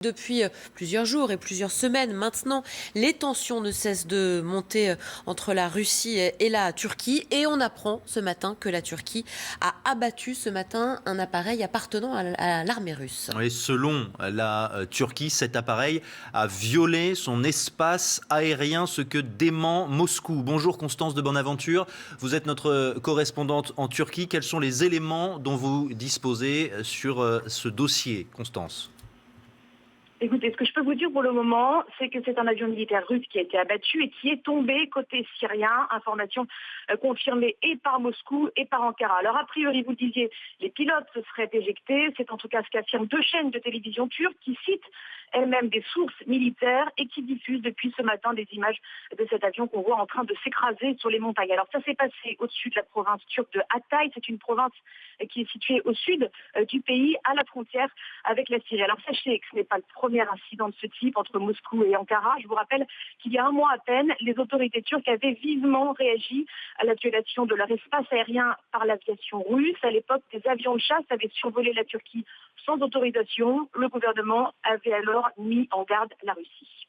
Depuis plusieurs jours et plusieurs semaines maintenant, les tensions ne cessent de monter entre la Russie et la Turquie. Et on apprend ce matin que la Turquie a abattu ce matin un appareil appartenant à l'armée russe. Et selon la Turquie, cet appareil a violé son espace aérien, ce que dément Moscou. Bonjour Constance de Bonaventure, vous êtes notre correspondante en Turquie. Quels sont les éléments dont vous disposez sur ce dossier, Constance? Écoutez, ce que je peux vous dire pour le moment, c'est que c'est un avion militaire russe qui a été abattu et qui est tombé côté syrien. Information confirmée et par Moscou et par Ankara. Alors a priori, vous le disiez, les pilotes se seraient éjectés. C'est en tout cas ce qu'affirment deux chaînes de télévision turques qui citent elles-mêmes des sources militaires et qui diffusent depuis ce matin des images de cet avion qu'on voit en train de s'écraser sur les montagnes. Alors ça s'est passé au-dessus de la province turque de Hatay. C'est une province qui est située au sud du pays, à la frontière avec la Syrie. Alors sachez que ce n'est pas le premier incident de ce type entre Moscou et Ankara. Je vous rappelle qu'il y a un mois à peine, les autorités turques avaient vivement réagi à la violation de leur espace aérien par l'aviation russe. À l'époque, des avions de chasse avaient survolé la Turquie sans autorisation. Le gouvernement avait alors mis en garde la Russie.